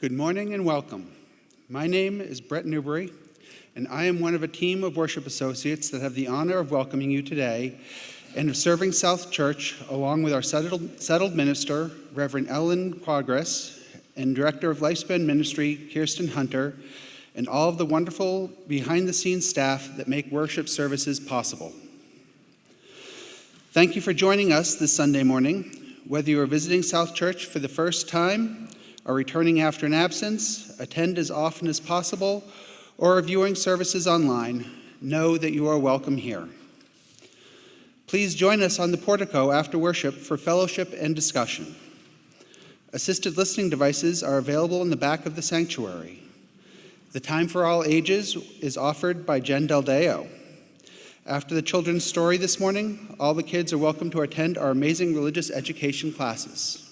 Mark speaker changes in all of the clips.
Speaker 1: Good morning and welcome. My name is Bret Newbury, and I am one of a team of worship associates that have the honor of welcoming you today and of serving South Church along with our settled minister, Reverend Ellen Quaadgras, and Director of Lifespan Ministry, Kirsten Hunter, and all of the wonderful behind-the-scenes staff that make worship services possible. Thank you for joining us this Sunday morning. Whether you are visiting South Church for the first time, are returning after an absence, attend as often as possible, or are viewing services online, know that you are welcome here. Please join us on the portico after worship for fellowship and discussion. Assisted listening devices are available in the back of the sanctuary. The Time for All Ages is offered by Jen Del Deo. After the children's story this morning, all the kids are welcome to attend our amazing religious education classes.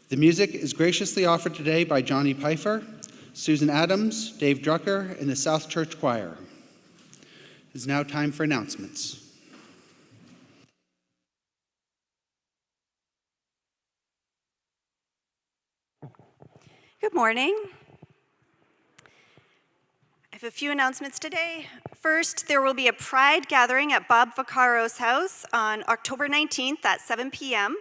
Speaker 1: The music is graciously offered today by Johnny Pfeiffer, Susan Adams, Dave Drucker, and the South Church Choir. It is now time for announcements.
Speaker 2: Good morning. I have a few announcements today. First, there will be a Pride gathering at Bob Vaccaro's house on October 19th at 7 p.m.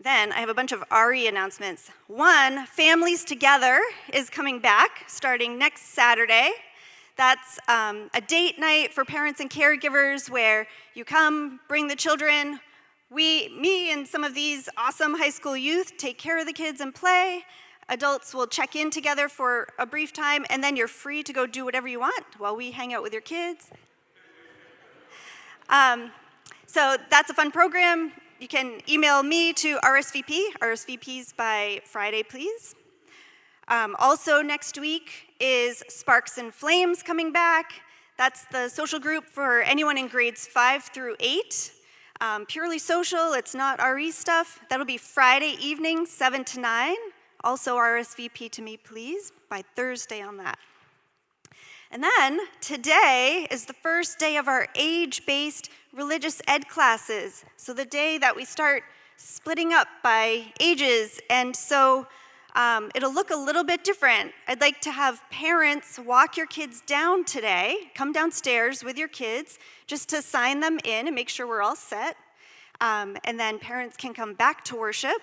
Speaker 2: Then I have a bunch of RE announcements. One, Families Together is coming back starting next Saturday. That's a date night for parents and caregivers where you come, bring the children. Me and some of these awesome high school youth take care of the kids and play. Adults will check in together for a brief time, and then you're free to go do whatever you want while we hang out with your kids. So that's a fun program. You can email me to RSVPs by Friday, please. Also next week is Sparks and Flames coming back. That's the social group for anyone in grades 5 through 8. Purely social, it's not RE stuff. That'll be Friday evening, 7 to 9. Also RSVP to me, please, by Thursday on that. And then today is the first day of our age-based religious ed classes. So the day that we start splitting up by ages. And so it'll look a little bit different. I'd like to have parents walk your kids down today, come downstairs with your kids, just to sign them in and make sure we're all set. And then parents can come back to worship.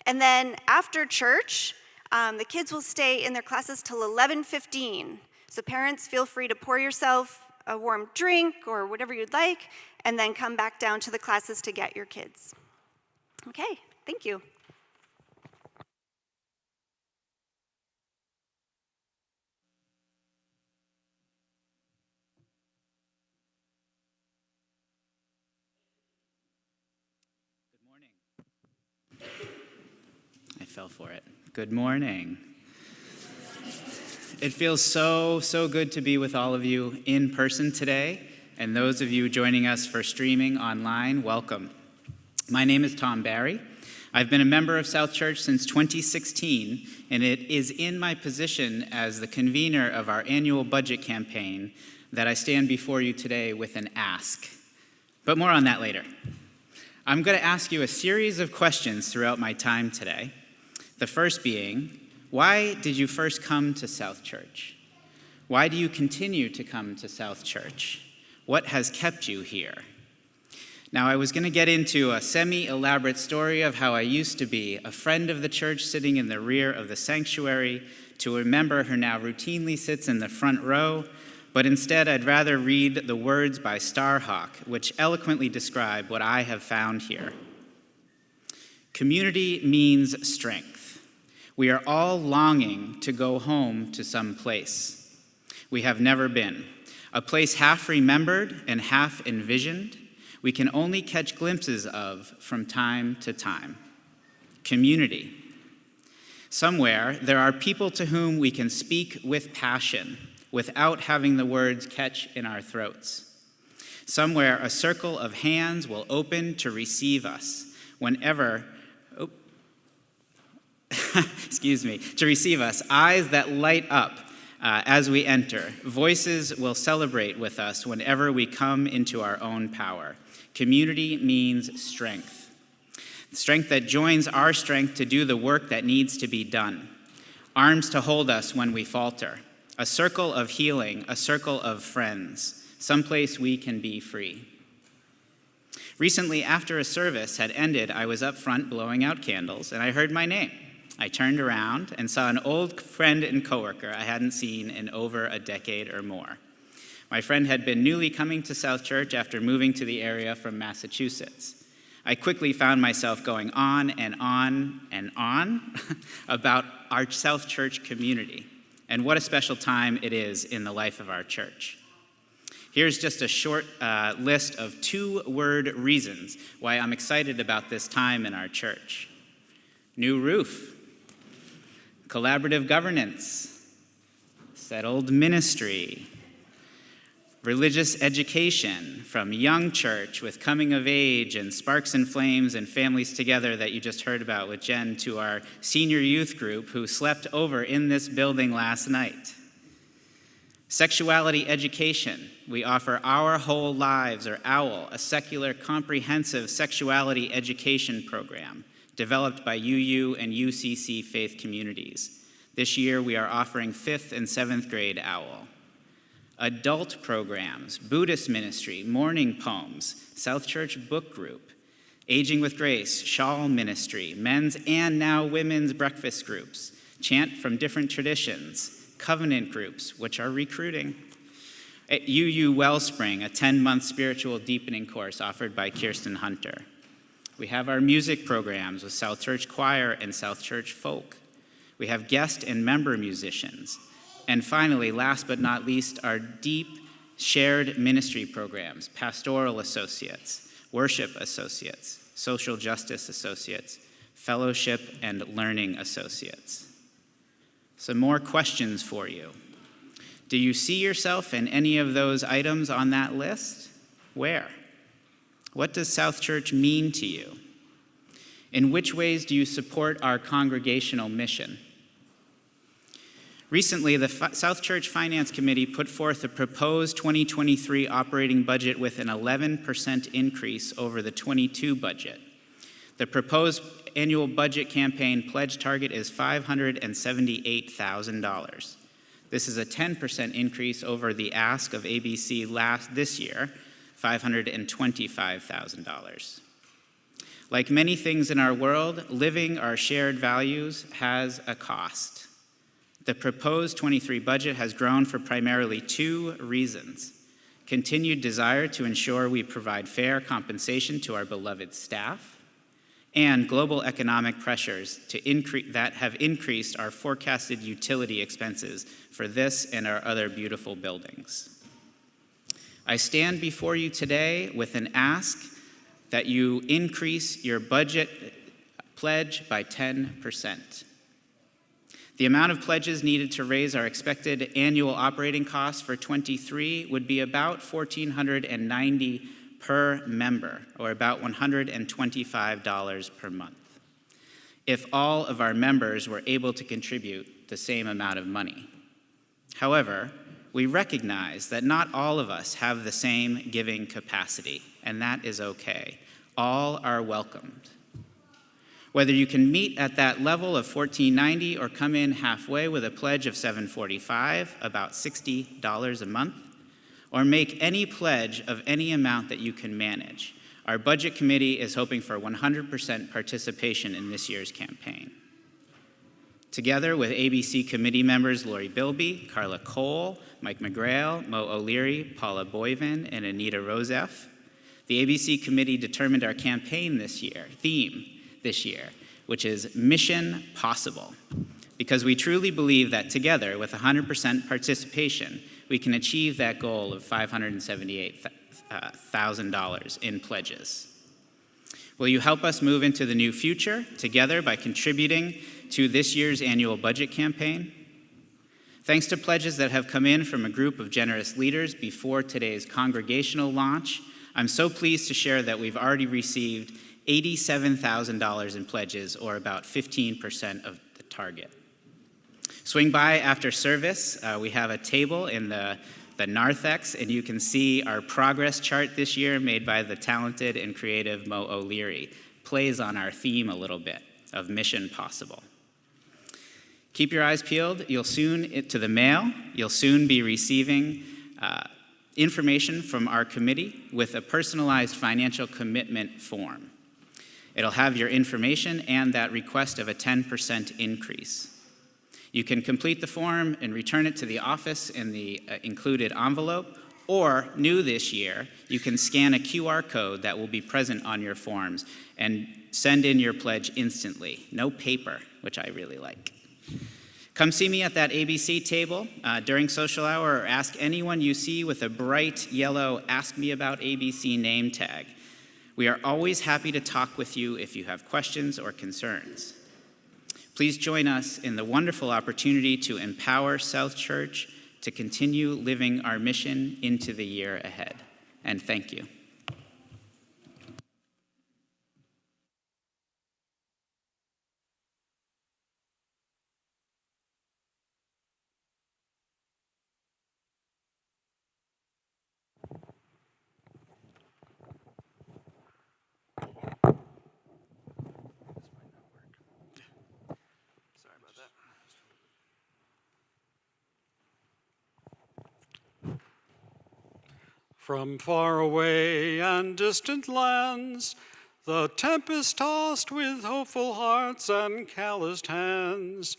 Speaker 2: And then after church, the kids will stay in their classes till 11:15. So parents, feel free to pour yourself a warm drink or whatever you'd like, and then come back down to the classes to get your kids. Okay, thank you.
Speaker 3: Good morning. I fell for it. Good morning. It feels so good to be with all of you in person today, and those of you joining us for streaming online, welcome. My name is Tom Barry. I've been a member of South Church since 2016, and it is in my position as the convener of our annual budget campaign that I stand before you today with an ask. But more on that later. I'm going to ask you a series of questions throughout my time today. The first being, why did you first come to South Church? Why do you continue to come to South Church? What has kept you here? Now, I was going to get into a semi-elaborate story of how I used to be a friend of the church sitting in the rear of the sanctuary to a member who now routinely sits in the front row, but instead I'd rather read the words by Starhawk, which eloquently describe what I have found here. Community means strength. We are all longing to go home to some place we have never been, a place half remembered and half envisioned, we can only catch glimpses of from time to time. Community. Somewhere, there are people to whom we can speak with passion without having the words catch in our throats. Somewhere, a circle of hands will open to receive us to receive us, eyes that light up as we enter. Voices will celebrate with us whenever we come into our own power. Community means strength. Strength that joins our strength to do the work that needs to be done. Arms to hold us when we falter. A circle of healing, a circle of friends. Someplace we can be free. Recently, after a service had ended, I was up front blowing out candles, and I heard my name. I turned around and saw an old friend and coworker I hadn't seen in over a decade or more. My friend had been newly coming to South Church after moving to the area from Massachusetts. I quickly found myself going on and on and on about our South Church community and what a special time it is in the life of our church. Here's just a short list of 2-word reasons why I'm excited about this time in our church. New roof, collaborative governance, settled ministry, religious education, from young church with coming of age and sparks and flames and families together that you just heard about with Jen, to our senior youth group who slept over in this building last night. Sexuality education. We offer Our Whole Lives, or OWL, a secular comprehensive sexuality education program developed by UU and UCC faith communities. This year we are offering 5th and 7th grade OWL. Adult programs, Buddhist ministry, morning poems, South Church book group, Aging with Grace, shawl ministry, men's and now women's breakfast groups, chant from different traditions, covenant groups, which are recruiting. At UU Wellspring, a 10-month spiritual deepening course offered by Kirsten Hunter. We have our music programs with South Church Choir and South Church Folk. We have guest and member musicians. And finally, last but not least, our deep shared ministry programs, pastoral associates, worship associates, social justice associates, fellowship and learning associates. Some more questions for you. Do you see yourself in any of those items on that list? Where? What does South Church mean to you? In which ways do you support our congregational mission? Recently, the South Church Finance Committee put forth a proposed 2023 operating budget with an 11% increase over the 22 budget. The proposed annual budget campaign pledge target is $578,000. This is a 10% increase over the ask of ABC this year, $525,000. Like many things in our world, living our shared values has a cost. The proposed 23 budget has grown for primarily 2 reasons: continued desire to ensure we provide fair compensation to our beloved staff, and global economic pressures that have increased our forecasted utility expenses for this and our other beautiful buildings. I stand before you today with an ask that you increase your budget pledge by 10%. The amount of pledges needed to raise our expected annual operating costs for 23 would be about $1,490 per member, or about $125 per month. if all of our members were able to contribute the same amount of money. However, we recognize that not all of us have the same giving capacity, and that is okay. All are welcomed. Whether you can meet at that level of $14.90 or come in halfway with a pledge of $7.45, about $60 a month, or make any pledge of any amount that you can manage, our budget committee is hoping for 100% participation in this year's campaign. Together with ABC committee members Lori Bilby, Carla Cole, Mike McGrail, Mo O'Leary, Paula Boyven, and Anita Rosef, the ABC committee determined our campaign theme this year, which is Mission Possible, because we truly believe that together, with 100% participation, we can achieve that goal of $578,000 in pledges. Will you help us move into the new future together by contributing to this year's annual budget campaign? Thanks to pledges that have come in from a group of generous leaders before today's congregational launch, I'm so pleased to share that we've already received $87,000 in pledges, or about 15% of the target. Swing by after service. We have a table in the narthex, and you can see our progress chart this year made by the talented and creative Mo O'Leary. Plays on our theme a little bit of Mission Possible. Keep your eyes peeled. You'll soon be receiving information from our committee with a personalized financial commitment form. It'll have your information and that request of a 10% increase. You can complete the form and return it to the office in the included envelope, or, new this year, you can scan a QR code that will be present on your forms and send in your pledge instantly. No paper, which I really like. Come see me at that ABC table during social hour, or ask anyone you see with a bright yellow Ask Me About ABC name tag. We are always happy to talk with you if you have questions or concerns. Please join us in the wonderful opportunity to empower South Church to continue living our mission into the year ahead. And thank you.
Speaker 4: From far away and distant lands, the tempest tossed with hopeful hearts and calloused hands,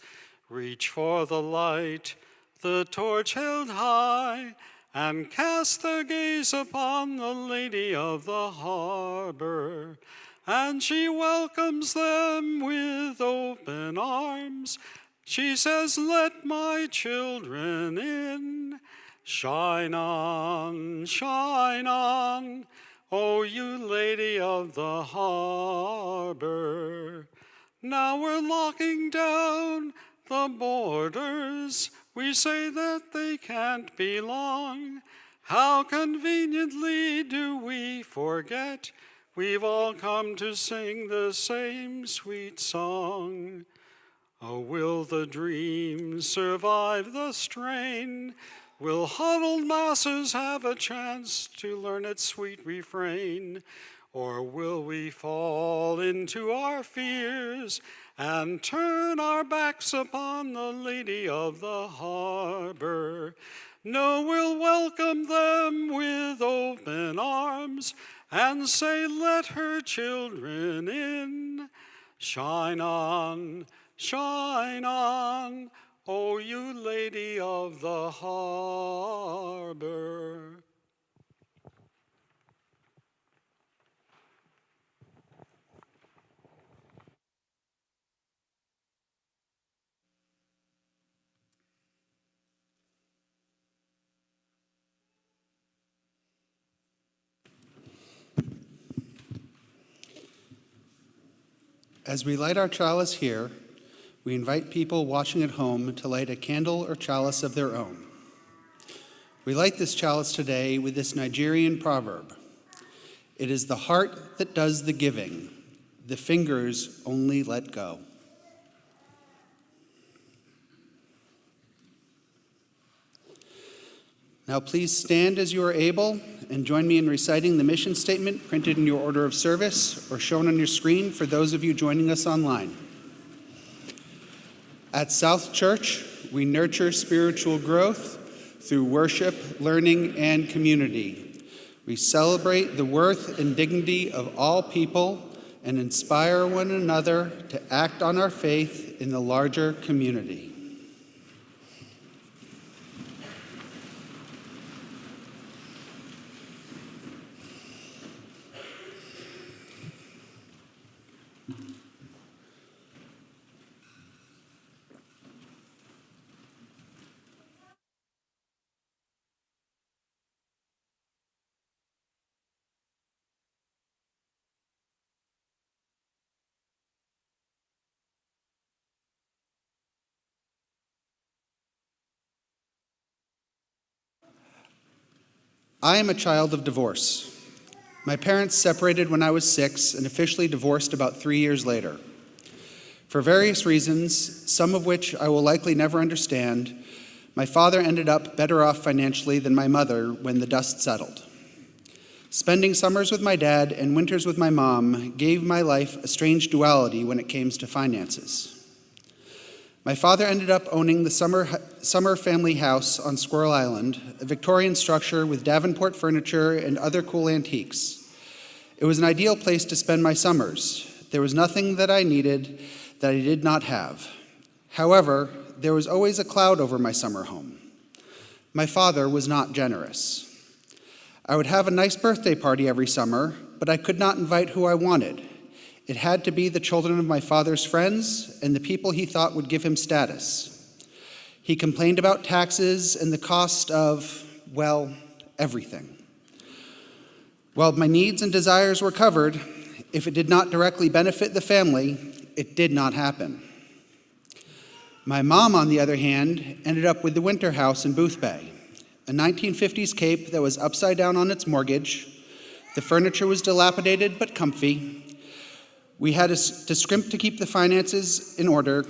Speaker 4: reach for the light, the torch held high, and cast their gaze upon the Lady of the Harbor. And she welcomes them with open arms. She says, "Let my children in. Shine on, oh you Lady of the Harbor." Now we're locking down the borders. We say that they can't be long. How conveniently do we forget we've all come to sing the same sweet song. Oh, will the dream survive the strain? Will huddled masses have a chance to learn its sweet refrain? Or will we fall into our fears and turn our backs upon the Lady of the Harbor? No, we'll welcome them with open arms and say, "Let her children in." Shine on, oh you Lady of the Harbor.
Speaker 1: As we light our chalice here, we invite people watching at home to light a candle or chalice of their own. We light this chalice today with this Nigerian proverb: "It is the heart that does the giving, the fingers only let go." Now please stand as you are able and join me in reciting the mission statement printed in your order of service or shown on your screen for those of you joining us online. At South Church, we nurture spiritual growth through worship, learning, and community. We celebrate the worth and dignity of all people and inspire one another to act on our faith in the larger community. I am a child of divorce. My parents separated when I was 6 and officially divorced about 3 years later. For various reasons, some of which I will likely never understand, my father ended up better off financially than my mother when the dust settled. Spending summers with my dad and winters with my mom gave my life a strange duality when it came to finances. My father ended up owning the summer family house on Squirrel Island, a Victorian structure with Davenport furniture and other cool antiques. It was an ideal place to spend my summers. There was nothing that I needed that I did not have. However, there was always a cloud over my summer home. My father was not generous. I would have a nice birthday party every summer, but I could not invite who I wanted. It had to be the children of my father's friends and the people he thought would give him status. He complained about taxes and the cost of, well, everything. While my needs and desires were covered, if it did not directly benefit the family, it did not happen. My mom, on the other hand, ended up with the Winter House in Booth Bay, a 1950s cape that was upside down on its mortgage. The furniture was dilapidated but comfy. We had to scrimp to keep the finances in order.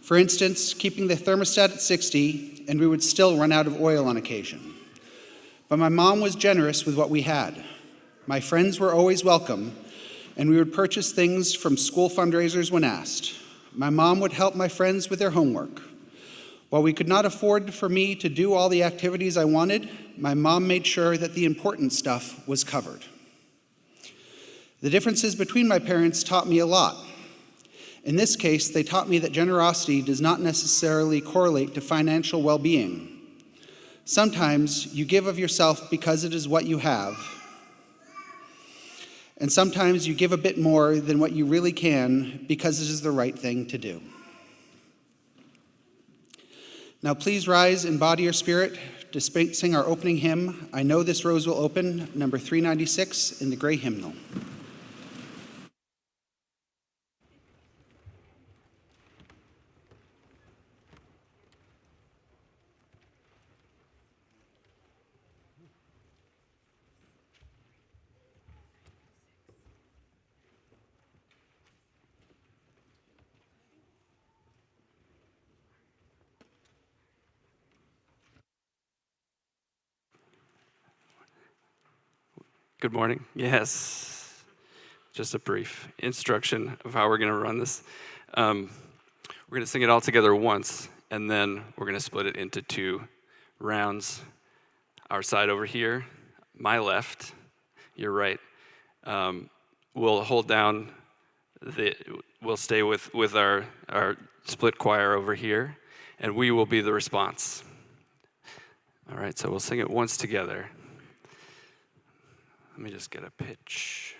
Speaker 1: For instance, keeping the thermostat at 60, and we would still run out of oil on occasion. But my mom was generous with what we had. My friends were always welcome, and we would purchase things from school fundraisers when asked. My mom would help my friends with their homework. While we could not afford for me to do all the activities I wanted, my mom made sure that the important stuff was covered. The differences between my parents taught me a lot. In this case, they taught me that generosity does not necessarily correlate to financial well-being. Sometimes you give of yourself because it is what you have, and sometimes you give a bit more than what you really can because it is the right thing to do. Now please rise in body or spirit to sing our opening hymn, I Know This Rose Will Open, number 396 in the Gray Hymnal.
Speaker 4: Good morning. Yes. Just a brief instruction of how we're going to run this. We're going to sing it all together once, and then we're going to split it into 2 rounds. Our side over here, my left, your right. We'll hold down, we'll stay with our split choir over here, and we will be the response. All right, so we'll sing it once together. Let me just get a pitch.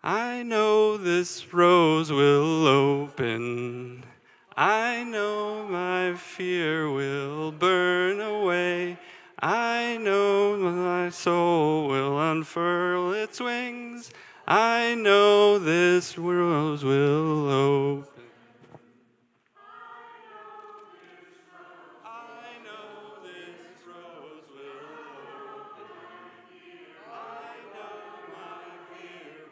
Speaker 4: I know this rose will open. I know my fear will burn away. I know my soul will unfurl its wings. I know this rose will open. I know this rose will open. I know my fear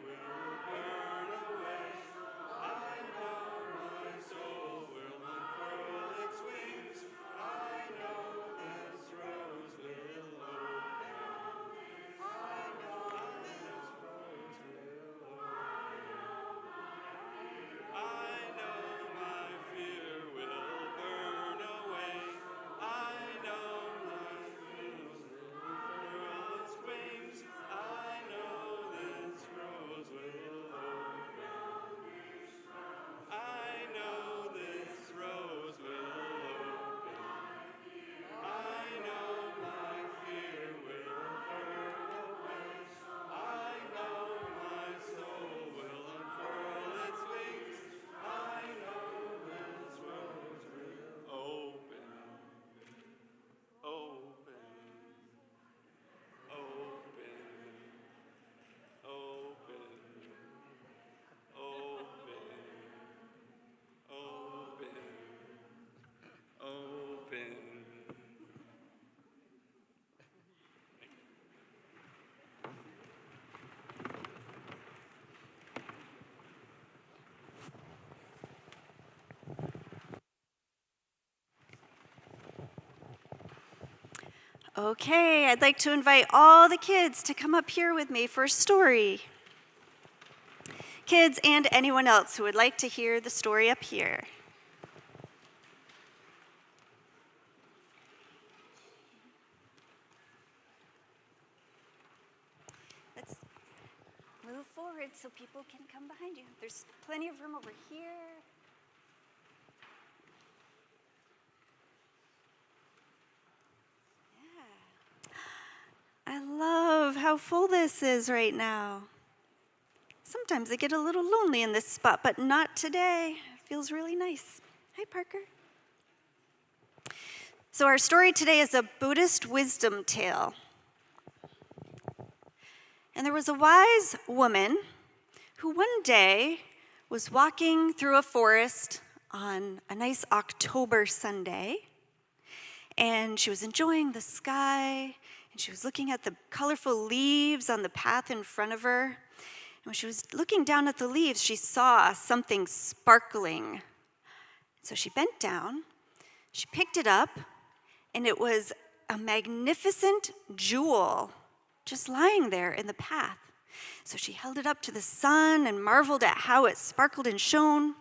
Speaker 2: Okay, I'd like to invite all the kids to come up here with me for a story. Kids and anyone else who would like to hear the story up here. Let's move forward so people can come behind you. There's plenty of room over here. I love how full this is right now. Sometimes I get a little lonely in this spot, but not today. It feels really nice. Hi, Parker. So our story today is a Buddhist wisdom tale. And there was a wise woman who one day was walking through a forest on a nice October Sunday, and she was enjoying the sky, and she was looking at the colorful leaves on the path in front of her. And when she was looking down at the leaves, she saw something sparkling. So she bent down, she picked it up, and it was a magnificent jewel just lying there in the path. So she held it up to the sun and marveled at how it sparkled and shone.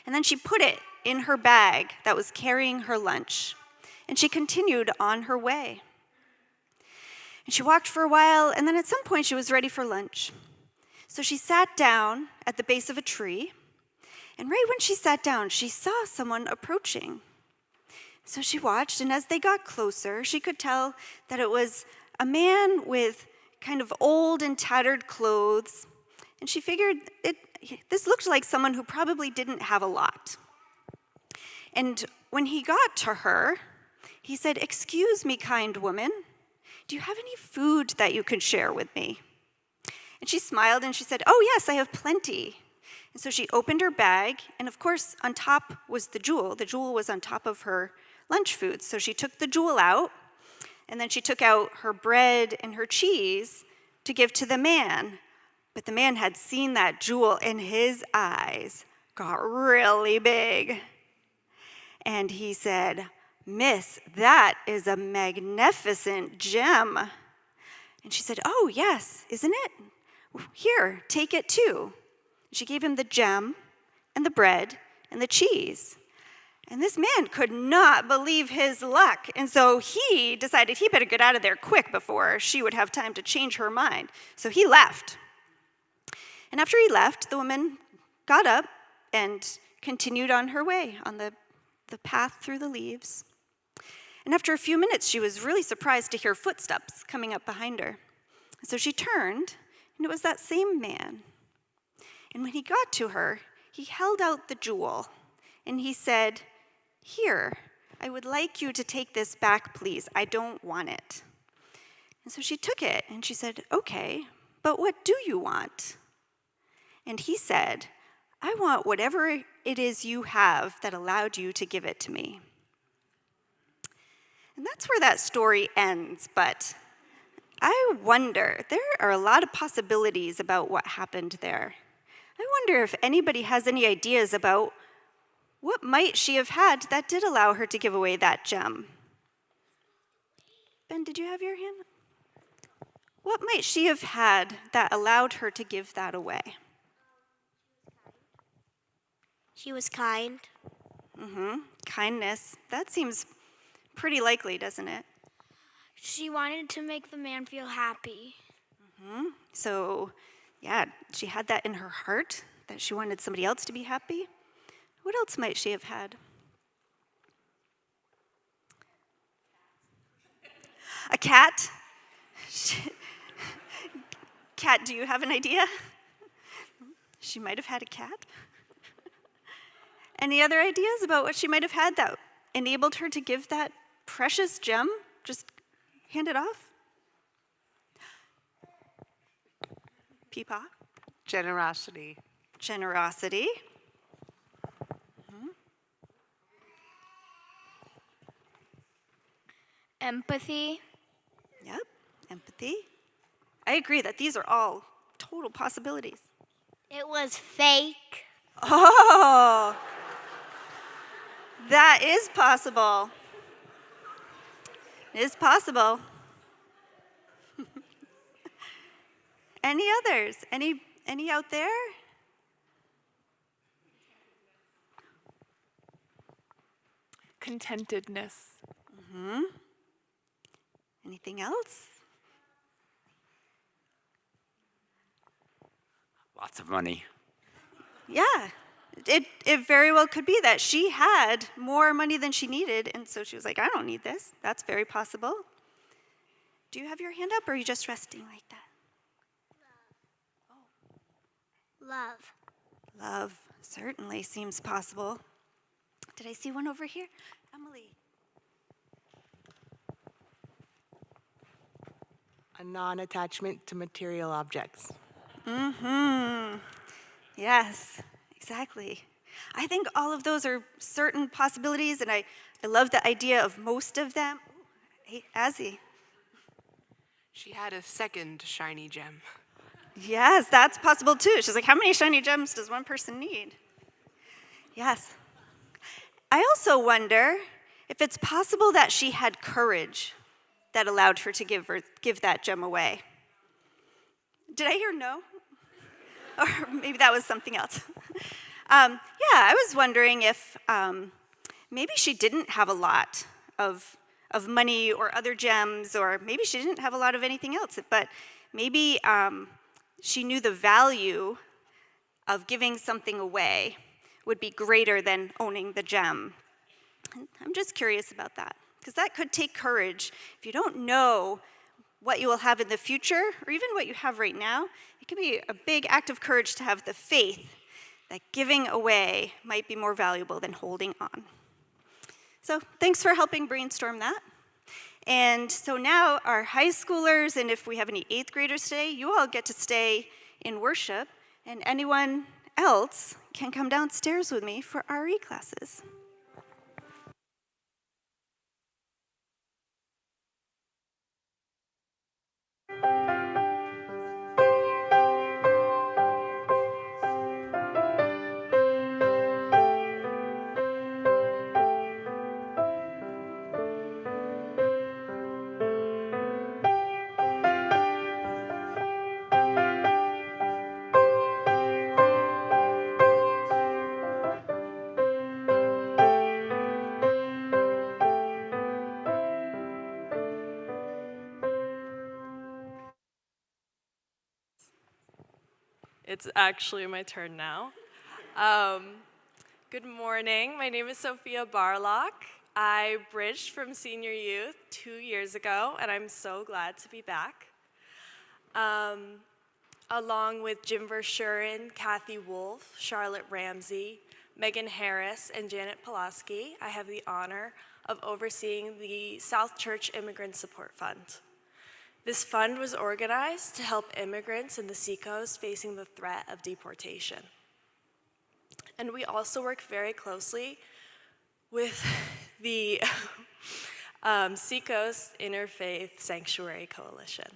Speaker 2: And then she put it in her bag that was carrying her lunch, and she continued on her way. And she walked for a while, and then at some point she was ready for lunch. So she sat down at the base of a tree, and right when she sat down, she saw someone approaching. So she watched, and as they got closer, she could tell that it was a man with kind of old and tattered clothes, and she figured this looked like someone who probably didn't have a lot. And when he got to her, he said, "Excuse me, kind woman, do you have any food that you could share with me?" And she smiled and she said, "Oh yes, I have plenty." And so she opened her bag, and of course on top was the jewel. The jewel was on top of her lunch food. So she took the jewel out, and then she took out her bread and her cheese to give to the man. But the man had seen that jewel, and his eyes got really big. And he said, "Miss, that is a magnificent gem." And she said, "Oh, yes, isn't it? Here, take it too." She gave him the gem and the bread and the cheese. And this man could not believe his luck. And so he decided he better get out of there quick before she would have time to change her mind. So he left. And after he left, the woman got up and continued on her way on the path through the leaves. And after a few minutes, she was really surprised to hear footsteps coming up behind her. So she turned, and it was that same man. And when he got to her, he held out the jewel, and he said, "Here, I would like you to take this back, please. I don't want it." And so she took it, and she said, "Okay, but what do you want?" And he said, "I want whatever it is you have that allowed you to give it to me." And that's where that story ends, but I wonder, there are a lot of possibilities about what happened there. I wonder if anybody has any ideas about what might she have had that did allow her to give away that gem. Ben, did you have your hand? What might she have had that allowed her to give that away?
Speaker 5: She was kind.
Speaker 2: Kindness. That seems pretty likely, doesn't it?
Speaker 5: She wanted to make the man feel happy.
Speaker 2: So, yeah, she had that in her heart, that she wanted somebody else to be happy. What else might she have had? A cat? Cat, do you have an idea? She might have had a cat. Any other ideas about what she might have had that enabled her to give that precious gem? Just hand it off? Peepaw?
Speaker 6: Generosity.
Speaker 2: Generosity.
Speaker 5: Empathy.
Speaker 2: Yep, empathy. I agree that these are all total possibilities.
Speaker 5: It was fake.
Speaker 2: Oh, that is possible. It is possible. Any others? Any out there?
Speaker 7: Contentedness.
Speaker 2: Anything else?
Speaker 8: Lots of money.
Speaker 2: Yeah, it very well could be that she had more money than she needed, and so she was like, I don't need this. That's very possible. Do you have your hand up, or are you just resting like that?
Speaker 5: Love.
Speaker 2: Love certainly seems possible. Did I see one over here? Emily.
Speaker 6: A non-attachment to material objects.
Speaker 2: Yes, exactly. I think all of those are certain possibilities, and I love the idea of most of them. Ooh, hey, Azzy.
Speaker 7: She had a second shiny gem.
Speaker 2: Yes, that's possible too. She's like, how many shiny gems does one person need? Yes. I also wonder if it's possible that she had courage that allowed her to give that gem away. Did I hear no? Or maybe that was something else. Yeah, I was wondering if maybe she didn't have a lot of money or other gems, or maybe she didn't have a lot of anything else, but maybe she knew the value of giving something away would be greater than owning the gem. And I'm just curious about that, because that could take courage. If you don't know what you will have in the future, or even what you have right now, it can be a big act of courage to have the faith that giving away might be more valuable than holding on. So thanks for helping brainstorm that. And so now our high schoolers, and if we have any 8th graders today, you all get to stay in worship, and anyone else can come downstairs with me for RE classes.
Speaker 9: It's actually my turn now. Good morning. My name is Sophia Barlock. I bridged from senior youth 2 years ago, and I'm so glad to be back. Along with Jim Verschuren, Kathy Wolf, Charlotte Ramsey, Megan Harris, and Janet Pulaski, I have the honor of overseeing the South Church Immigrant Support Fund. This fund was organized to help immigrants in the Seacoast facing the threat of deportation. And we also work very closely with the Seacoast Interfaith Sanctuary Coalition.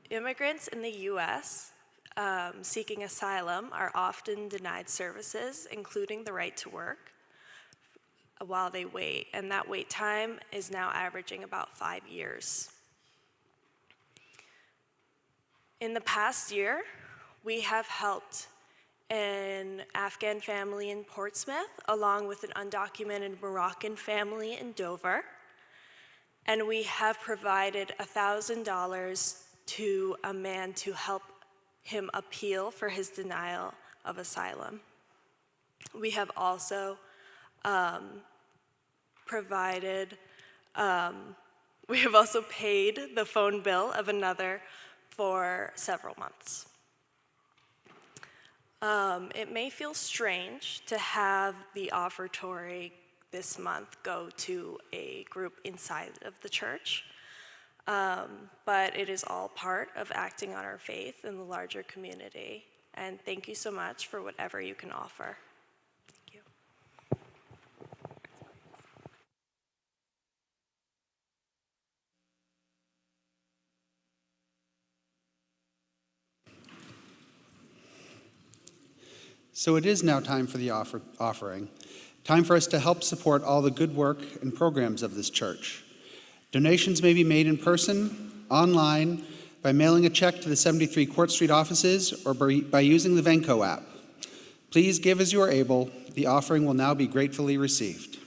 Speaker 9: Immigrants in the U.S. Seeking asylum are often denied services, including the right to work, while they wait, and that wait time is now averaging about 5 years. In the past year, we have helped an Afghan family in Portsmouth, along with an undocumented Moroccan family in Dover, and we have provided $1,000 to a man to help him appeal for his denial of asylum. We have also paid the phone bill of another for several months. It may feel strange to have the Offertory this month go to a group inside of the church, but it is all part of acting on our faith in the larger community. And thank you so much for whatever you can offer. Thank you.
Speaker 1: So it is now time for the offering. Time for us to help support all the good work and programs of this church. Donations may be made in person, online, by mailing a check to the 73 Court Street offices, or by using the Venco app. Please give as you are able. The offering will now be gratefully received.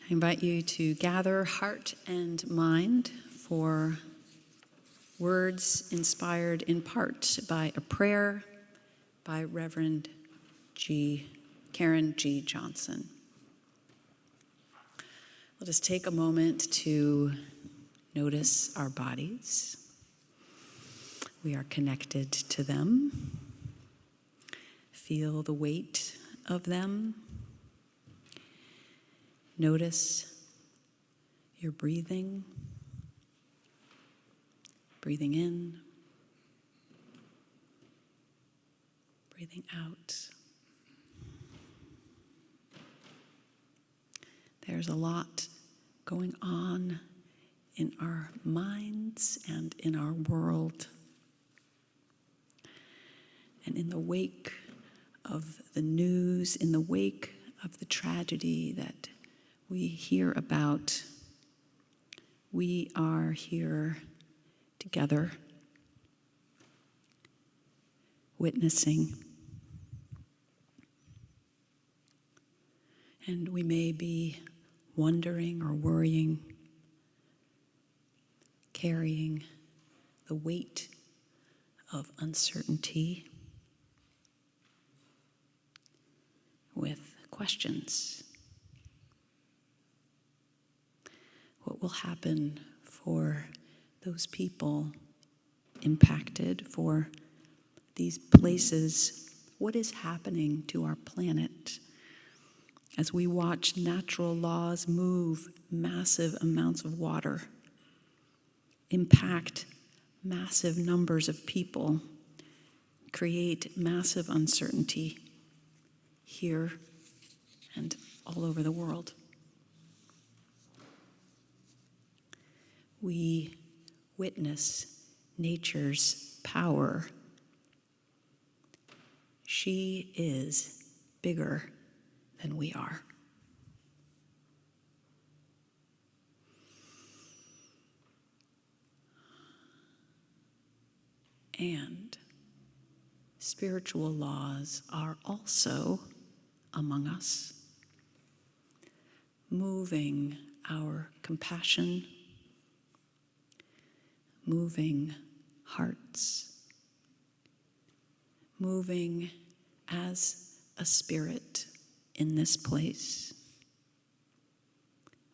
Speaker 8: I invite you to gather heart and mind for words inspired in part by a prayer by Reverend Karen G. Johnson. Let us take a moment to notice our bodies. We are connected to them. Feel the weight of them. Notice your breathing. Breathing in. Breathing out. There's a lot going on in our minds and in our world. And in the wake of the news, in the wake of the tragedy that we hear about, we are here together, witnessing. And we may be wondering or worrying, carrying the weight of uncertainty with questions. What will happen for those people impacted, for these places? What is happening to our planet as we watch natural laws move massive amounts of water, impact massive numbers of people, create massive uncertainty here and all over the world? We witness nature's power. She is bigger than we are. And spiritual laws are also among us, moving our compassion, moving hearts, moving as a spirit in this place,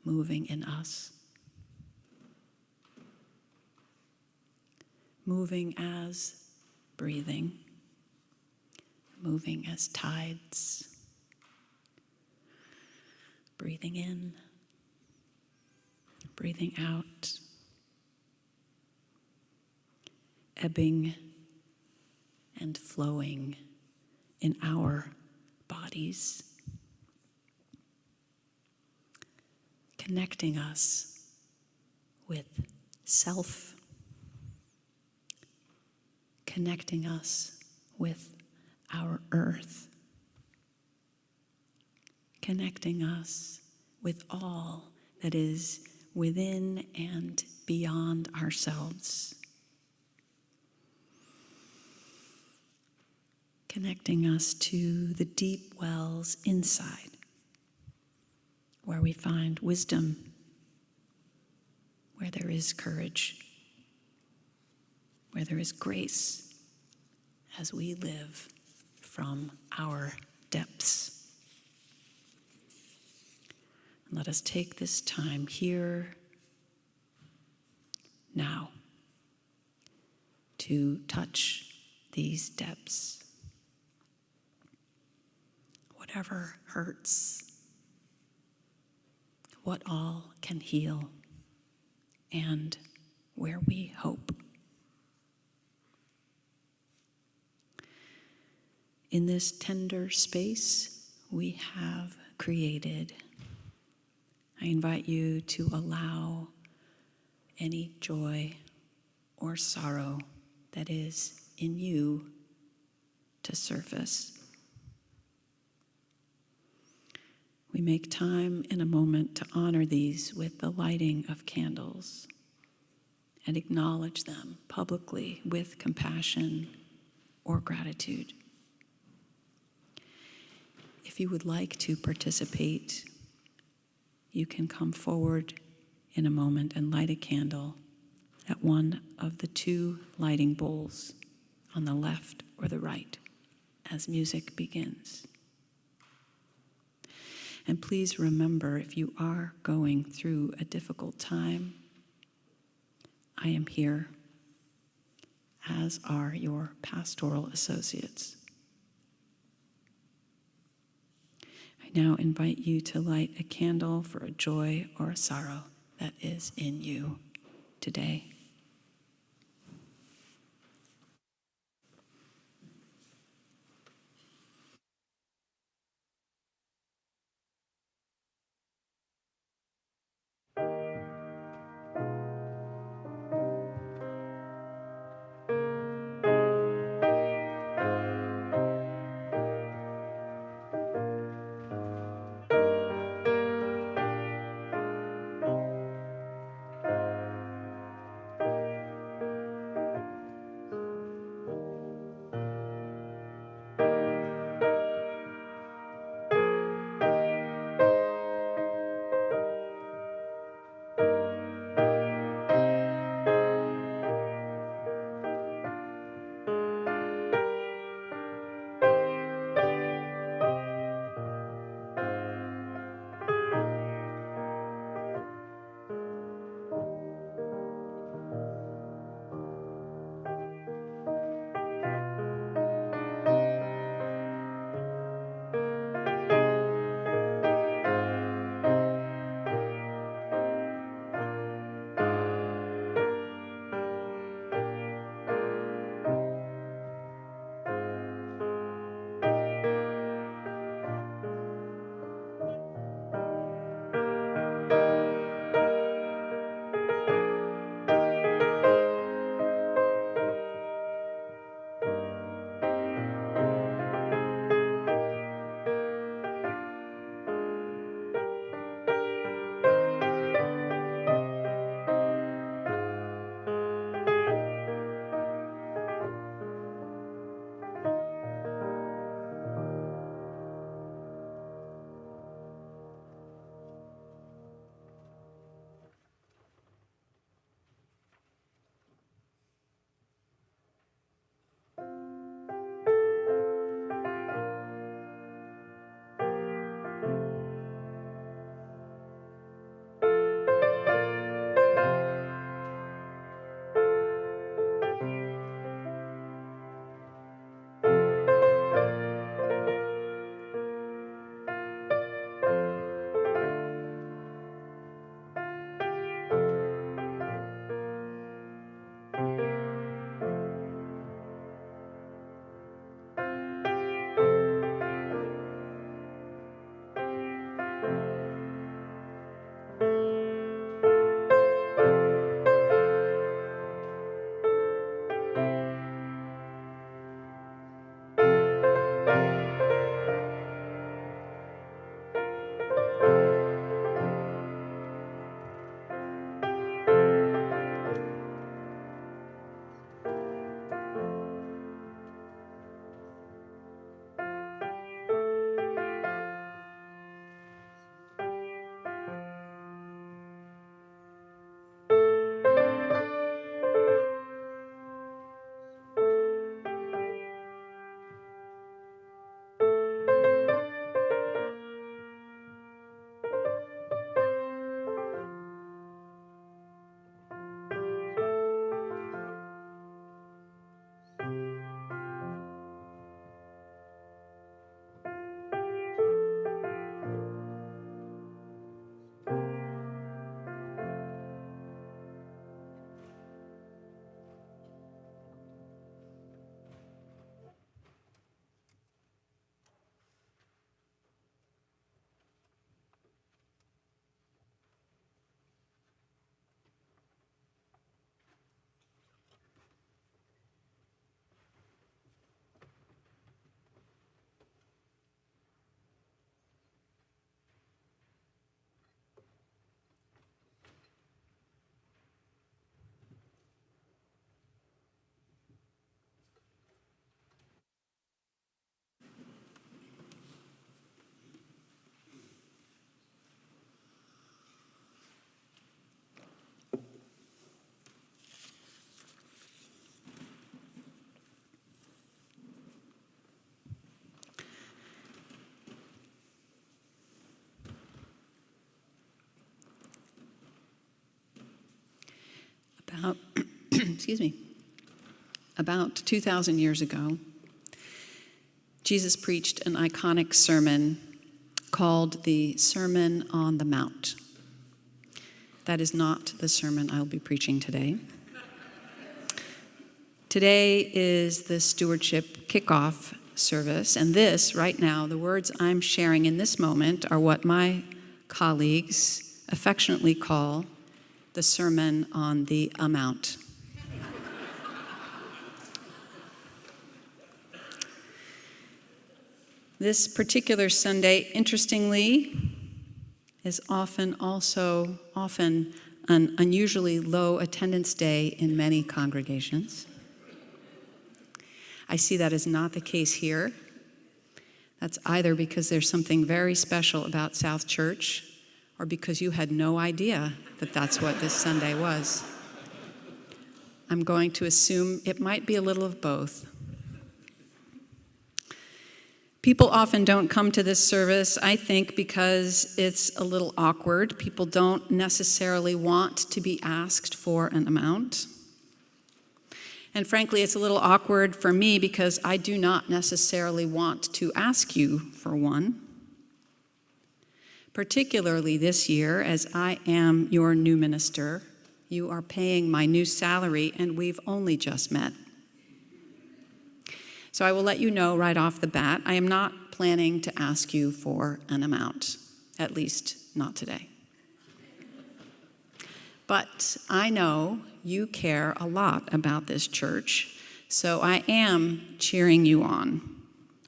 Speaker 8: moving in us, moving as breathing, moving as tides, breathing in, breathing out, ebbing and flowing in our bodies, connecting us with self, connecting us with our earth, connecting us with all that is within and beyond ourselves, connecting us to the deep wells inside, where we find wisdom, where there is courage, where there is grace as we live from our depths. And let us take this time here, now, to touch these depths. Whatever hurts, what all can heal, and where we hope. In this tender space we have created, I invite you to allow any joy or sorrow that is in you to surface. We make time in a moment to honor these with the lighting of candles and acknowledge them publicly with compassion or gratitude. If you would like to participate, you can come forward in a moment and light a candle at one of the two lighting bowls on the left or the right as music begins. And please remember, if you are going through a difficult time, I am here, as are your pastoral associates. I now invite you to light a candle for a joy or a sorrow that is in you today. About, excuse me, about 2,000 years ago, Jesus preached an iconic sermon called the Sermon on the Mount. That is not the sermon I'll be preaching today. Today is the stewardship kickoff service, and this, right now, the words I'm sharing in this moment are what my colleagues affectionately call the Sermon on the Amount. This particular Sunday, interestingly, is often an unusually low attendance day in many congregations. I see that as not the case here. That's either because there's something very special about South Church or because you had no idea that that's what this Sunday was. I'm going to assume it might be a little of both. People often don't come to this service, I think, because it's a little awkward. People don't necessarily want to be asked for an amount. And frankly, it's a little awkward for me because I do not necessarily want to ask you for one. Particularly this year, as I am your new minister, you are paying my new salary, and we've only just met. So I will let you know right off the bat, I am not planning to ask you for an amount, at least not today. But I know you care a lot about this church, so I am cheering you on.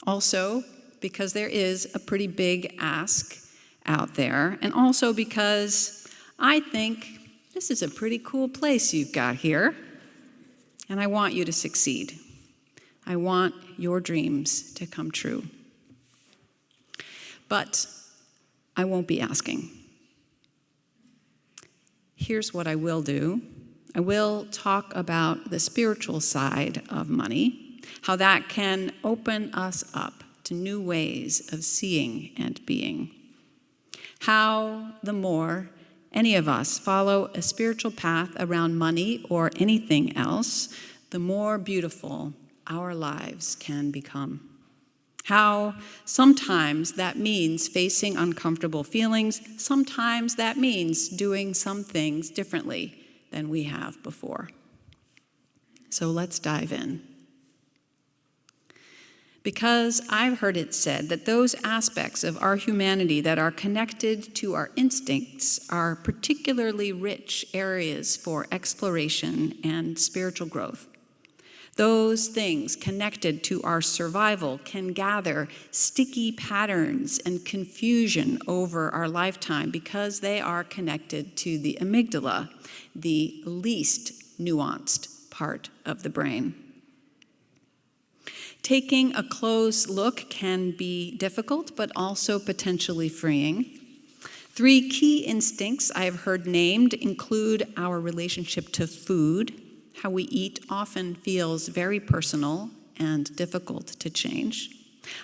Speaker 8: Also, because there is a pretty big ask out there, and also because I think this is a pretty cool place you've got here, and I want you to succeed. I want your dreams to come true. But I won't be asking. Here's what I will do. I will talk about the spiritual side of money, how that can open us up to new ways of seeing and being. How the more any of us follow a spiritual path around money or anything else, the more beautiful our lives can become. How sometimes that means facing uncomfortable feelings, sometimes that means doing some things differently than we have before. So let's dive in. Because I've heard it said that those aspects of our humanity that are connected to our instincts are particularly rich areas for exploration and spiritual growth. Those things connected to our survival can gather sticky patterns and confusion over our lifetime because they are connected to the amygdala, the least nuanced part of the brain. Taking a close look can be difficult, but also potentially freeing. 3 key instincts I have heard named include our relationship to food. How we eat often feels very personal and difficult to change.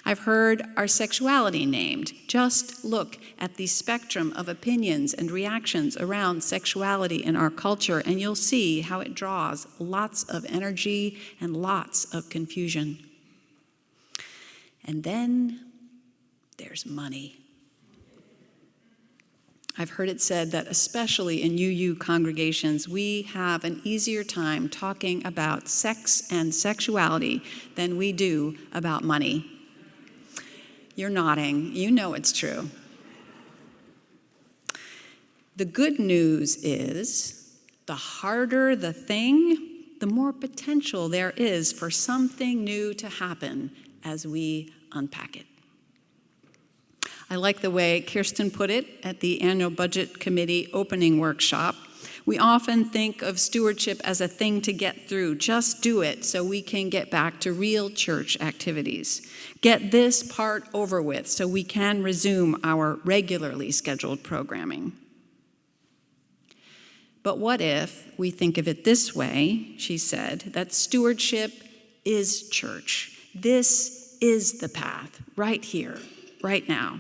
Speaker 8: I've heard our sexuality named. Just look at the spectrum of opinions and reactions around sexuality in our culture, and you'll see how it draws lots of energy and lots of confusion. And then there's money. I've heard it said that especially in UU congregations, we have an easier time talking about sex and sexuality than we do about money. You're nodding. You know it's true. The good news is the harder the thing, the more potential there is for something new to happen as we unpack it. I like the way Kirsten put it at the annual budget committee opening workshop. We often think of stewardship as a thing to get through. Just do it so we can get back to real church activities. Get this part over with so we can resume our regularly scheduled programming. But what if we think of it this way, she said, that stewardship is church. This is the path, right here, right now.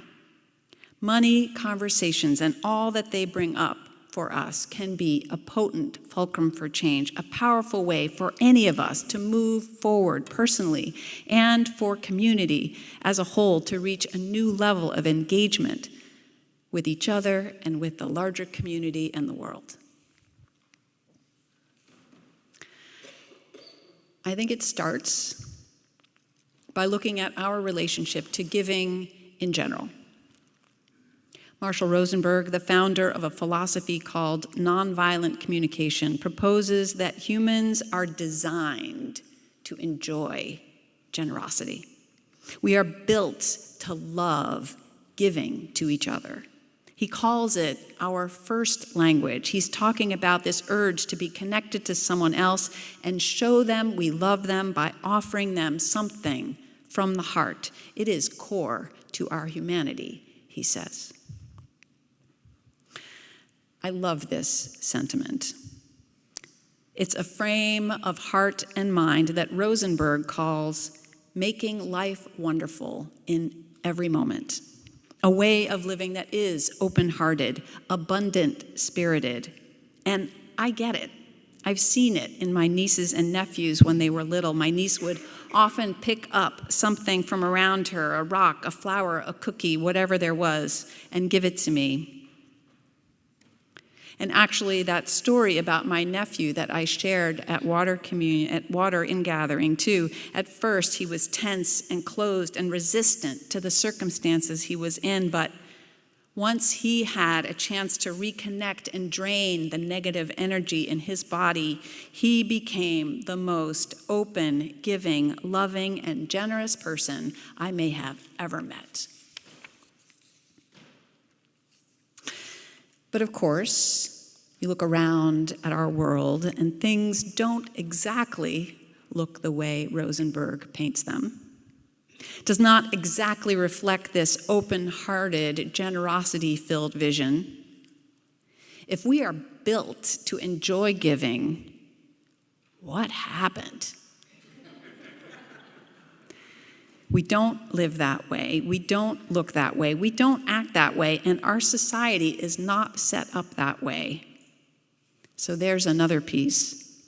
Speaker 8: Money conversations and all that they bring up for us can be a potent fulcrum for change, a powerful way for any of us to move forward personally and for community as a whole to reach a new level of engagement with each other and with the larger community and the world. I think it starts by looking at our relationship to giving in general. Marshall Rosenberg, the founder of a philosophy called nonviolent communication, proposes that humans are designed to enjoy generosity. We are built to love giving to each other. He calls it our first language. He's talking about this urge to be connected to someone else and show them we love them by offering them something from the heart. It is core to our humanity, he says. I love this sentiment. It's a frame of heart and mind that Rosenberg calls making life wonderful in every moment. A way of living that is open-hearted, abundant-spirited. And I get it. I've seen it in my nieces and nephews when they were little. My niece would often pick up something from around her, a rock, a flower, a cookie, whatever there was, and give it to me. And actually, that story about my nephew that I shared at Water Ingathering too, at first he was tense and closed and resistant to the circumstances he was in, but once he had a chance to reconnect and drain the negative energy in his body, he became the most open, giving, loving, and generous person I may have ever met. But of course, you look around at our world and things don't exactly look the way Rosenberg paints them. It does not exactly reflect this open-hearted, generosity-filled vision. If we are built to enjoy giving, what happened? We don't live that way. We don't look that way. We don't act that way. And our society is not set up that way. So there's another piece.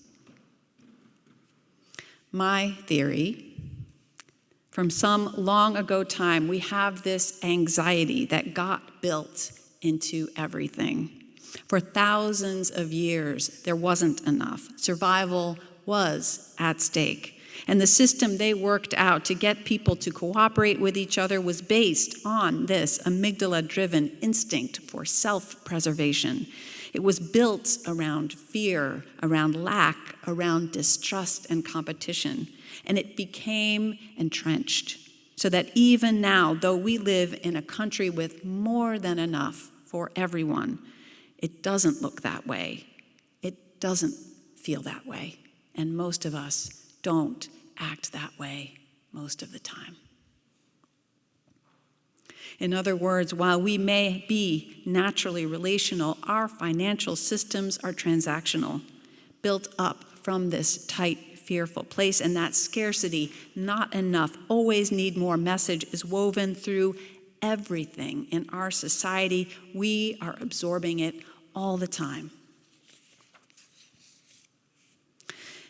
Speaker 8: My theory, from some long ago time, we have this anxiety that got built into everything. For thousands of years, there wasn't enough. Survival was at stake. And the system they worked out to get people to cooperate with each other was based on this amygdala-driven instinct for self-preservation. It was built around fear, around lack, around distrust and competition. And it became entrenched so that even now, though we live in a country with more than enough for everyone, it doesn't look that way. It doesn't feel that way. And most of us don't act that way most of the time. In other words, while we may be naturally relational, our financial systems are transactional, built up from this tight, fearful place, and that scarcity, not enough, always need more message is woven through everything in our society. We are absorbing it all the time.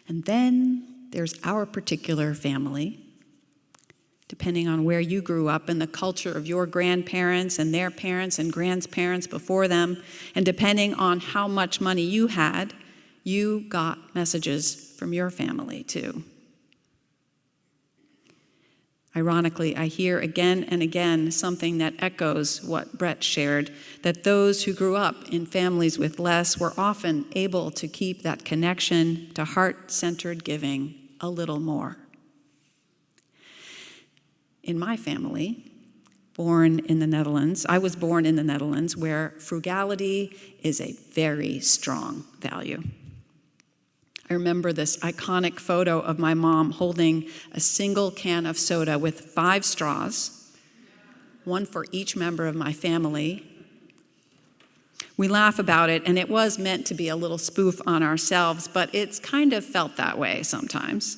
Speaker 8: And then there's our particular family. Depending on where you grew up and the culture of your grandparents and their parents and grandparents before them, and depending on how much money you had, you got messages from your family too. Ironically, I hear again and again something that echoes what Bret shared, that those who grew up in families with less were often able to keep that connection to heart-centered giving a little more. In my family, born in the Netherlands, I was born in the Netherlands, where frugality is a very strong value. I remember this iconic photo of my mom holding a single can of soda with 5 straws, one for each member of my family. We laugh about it, and it was meant to be a little spoof on ourselves, but it's kind of felt that way sometimes.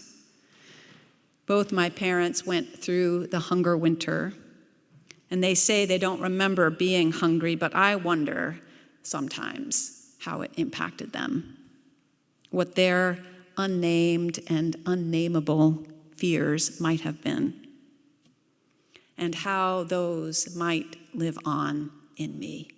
Speaker 8: Both my parents went through the hunger winter, and they say they don't remember being hungry, but I wonder sometimes how it impacted them, what their unnamed and unnameable fears might have been, and how those might live on in me.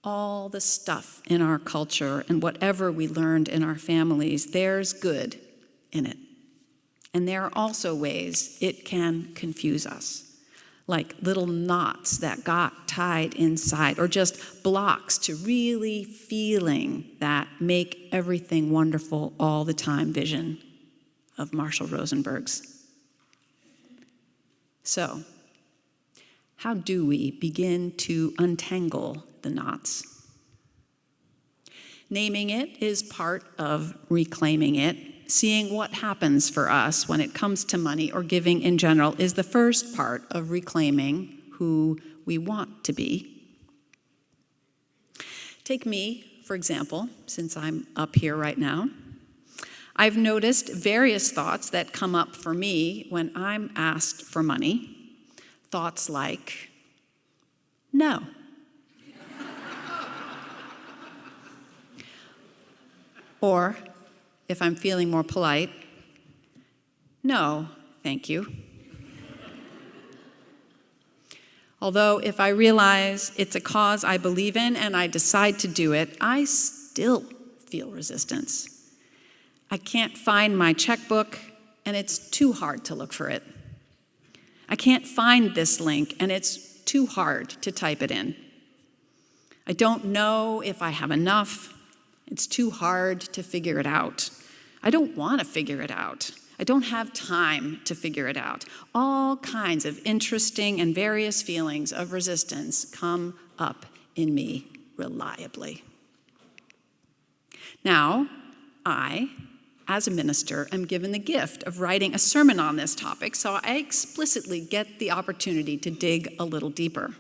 Speaker 8: All the stuff in our culture and whatever we learned in our families, there's good in it. And there are also ways it can confuse us, like little knots that got tied inside, or just blocks to really feeling that make everything wonderful all the time vision of Marshall Rosenberg's. So, how do we begin to untangle the knots? Naming it is part of reclaiming it. Seeing what happens for us when it comes to money or giving in general is the first part of reclaiming who we want to be. Take me, for example, since I'm up here right now. I've noticed various thoughts that come up for me when I'm asked for money. Thoughts like, no. Or, if I'm feeling more polite, no, thank you. Although if I realize it's a cause I believe in and I decide to do it, I still feel resistance. I can't find my checkbook, and it's too hard to look for it. I can't find this link, and it's too hard to type it in. I don't know if I have enough. It's too hard to figure it out. I don't want to figure it out. I don't have time to figure it out. All kinds of interesting and various feelings of resistance come up in me reliably. Now, I, as a minister, am given the gift of writing a sermon on this topic, so I explicitly get the opportunity to dig a little deeper,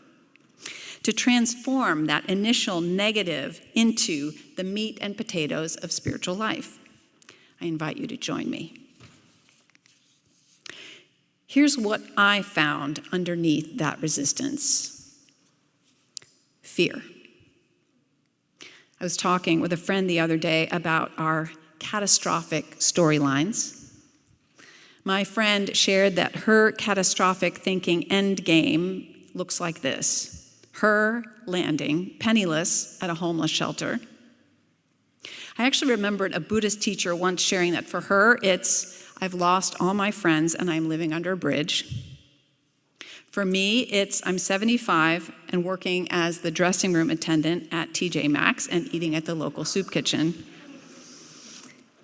Speaker 8: to transform that initial negative into the meat and potatoes of spiritual life. I invite you to join me. Here's what I found underneath that resistance: fear. I was talking with a friend the other day about our catastrophic storylines. My friend shared that her catastrophic thinking end game looks like this: her landing penniless at a homeless shelter. I actually remembered a Buddhist teacher once sharing that for her, it's, I've lost all my friends and I'm living under a bridge. For me, it's, I'm 75 and working as the dressing room attendant at TJ Maxx and eating at the local soup kitchen.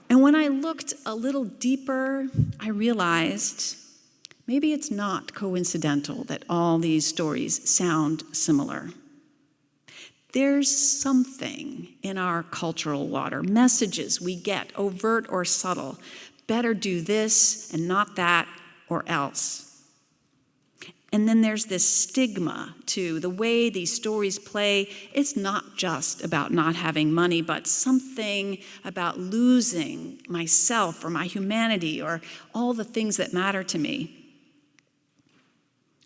Speaker 8: And when I looked a little deeper, I realized maybe it's not coincidental that all these stories sound similar. There's something in our cultural water, messages we get, overt or subtle. Better do this and not that, or else. And then there's this stigma to the way these stories play. It's not just about not having money, but something about losing myself or my humanity or all the things that matter to me.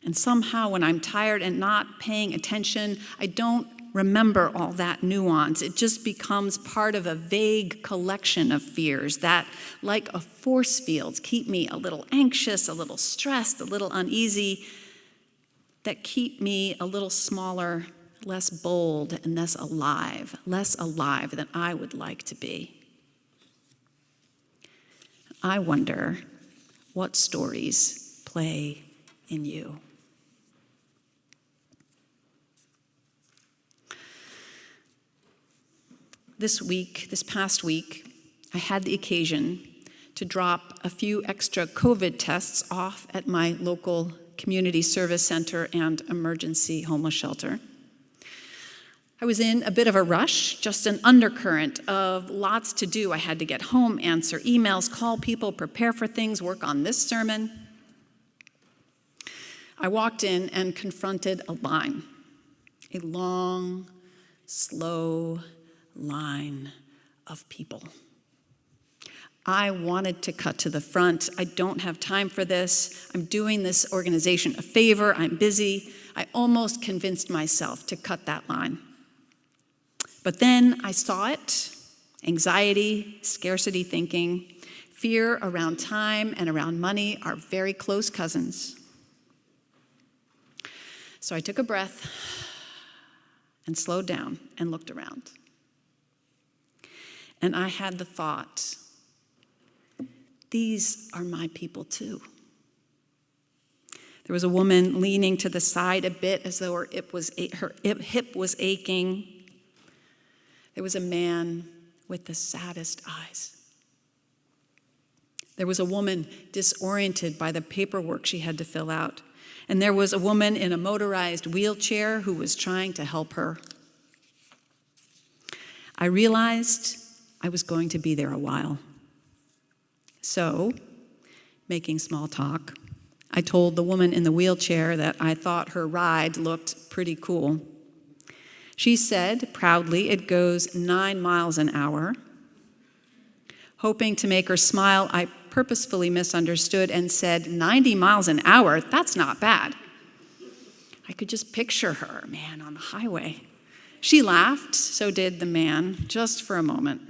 Speaker 8: And somehow when I'm tired and not paying attention, I don't remember all that nuance. It just becomes part of a vague collection of fears that, like a force field, keep me a little anxious, a little stressed, a little uneasy, that keep me a little smaller, less bold, and less alive than I would like to be. I wonder what stories play in you. This past week, I had the occasion to drop a few extra COVID tests off at my local community service center and emergency homeless shelter. I was in a bit of a rush, just an undercurrent of lots to do. I had to get home, answer emails, call people, prepare for things, work on this sermon. I walked in and confronted a line, a long, slow line of people. I wanted to cut to the front. I don't have time for this. I'm doing this organization a favor. I'm busy. I almost convinced myself to cut that line. But then I saw it. Anxiety, scarcity thinking, fear around time and around money are very close cousins. So I took a breath and slowed down and looked around. And I had the thought, these are my people too. There was a woman leaning to the side a bit as though her hip was aching. There was a man with the saddest eyes. There was a woman disoriented by the paperwork she had to fill out. And there was a woman in a motorized wheelchair who was trying to help her. I realized I was going to be there a while. So, making small talk, I told the woman in the wheelchair that I thought her ride looked pretty cool. She said proudly it goes 9 miles an hour. Hoping to make her smile, I purposefully misunderstood and said, 90 miles an hour? That's not bad. I could just picture her, man, on the highway. She laughed, so did the man, just for a moment.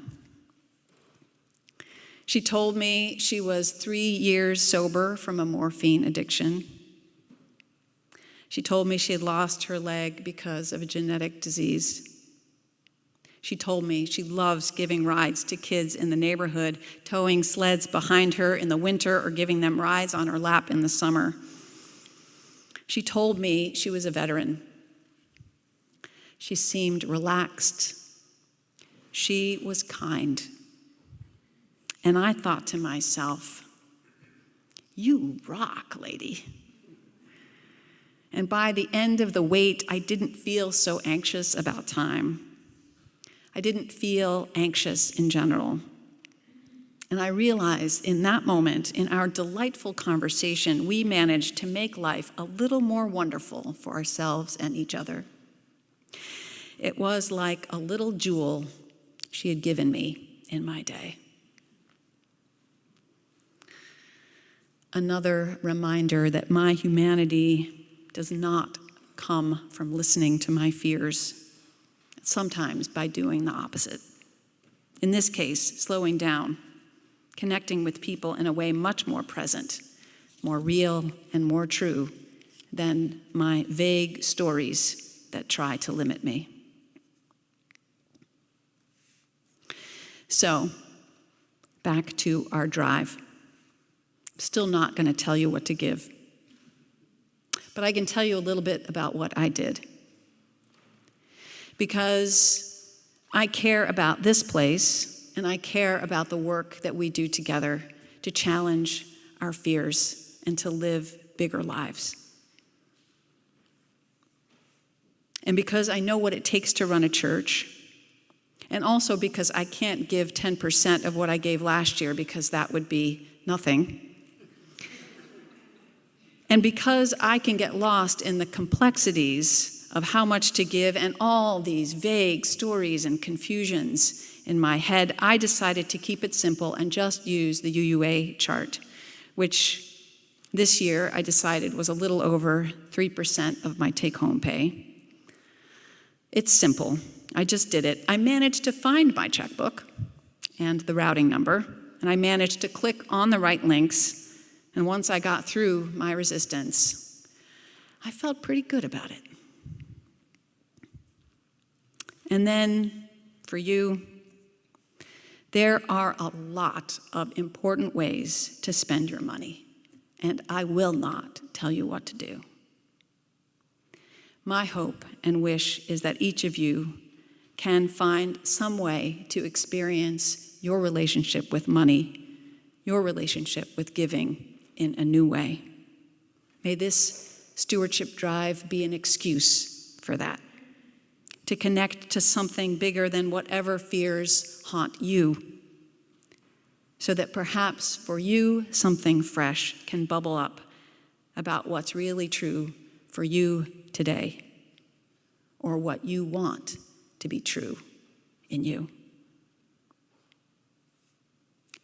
Speaker 8: She told me she was 3 years sober from a morphine addiction. She told me she had lost her leg because of a genetic disease. She told me she loves giving rides to kids in the neighborhood, towing sleds behind her in the winter or giving them rides on her lap in the summer. She told me she was a veteran. She seemed relaxed. She was kind. And I thought to myself, you rock, lady. And by the end of the wait, I didn't feel so anxious about time. I didn't feel anxious in general. And I realized in that moment, in our delightful conversation, we managed to make life a little more wonderful for ourselves and each other. It was like a little jewel she had given me in my day. Another reminder that my humanity does not come from listening to my fears, sometimes by doing the opposite. In this case, slowing down, connecting with people in a way much more present, more real, and more true than my vague stories that try to limit me. So, back to our drive. Still not going to tell you what to give. But I can tell you a little bit about what I did. Because I care about this place, and I care about the work that we do together to challenge our fears and to live bigger lives. And because I know what it takes to run a church, and also because I can't give 10% of what I gave last year because that would be nothing. And because I can get lost in the complexities of how much to give and all these vague stories and confusions in my head, I decided to keep it simple and just use the UUA chart, which this year I decided was a little over 3% of my take-home pay. It's simple. I just did it. I managed to find my checkbook and the routing number, and I managed to click on the right links. And once I got through my resistance, I felt pretty good about it. And then, for you, there are a lot of important ways to spend your money, and I will not tell you what to do. My hope and wish is that each of you can find some way to experience your relationship with money, your relationship with giving, in a new way. May this stewardship drive be an excuse for that, to connect to something bigger than whatever fears haunt you, so that perhaps for you, something fresh can bubble up about what's really true for you today, or what you want to be true in you.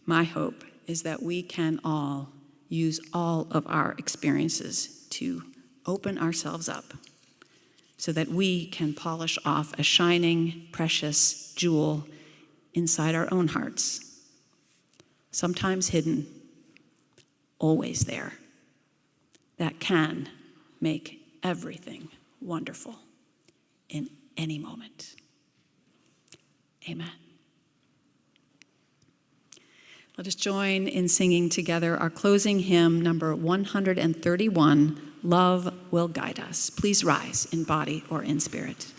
Speaker 8: My hope is that we can all use all of our experiences to open ourselves up so that we can polish off a shining, precious jewel inside our own hearts, sometimes hidden, always there, that can make everything wonderful in any moment. Amen. Let us join in singing together our closing hymn, number 131, Love Will Guide Us. Please rise in body or in spirit.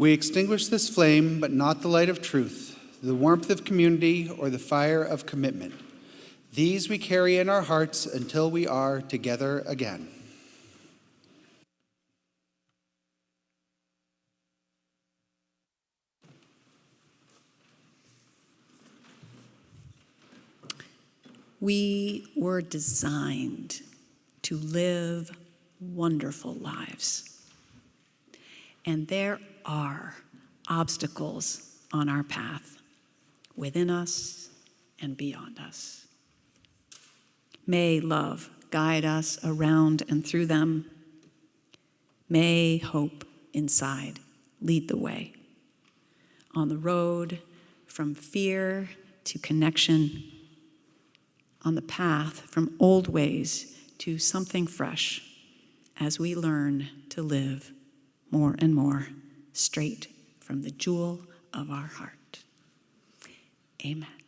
Speaker 1: We extinguish this flame, but not the light of truth, the warmth of community, or the fire of commitment. These we carry in our hearts until we are together again.
Speaker 8: We were designed to live wonderful lives. And there are obstacles on our path, within us and beyond us. May love guide us around and through them. May hope inside lead the way. On the road from fear to connection, on the path from old ways to something fresh, as we learn to live more and more straight from the jewel of our heart. Amen.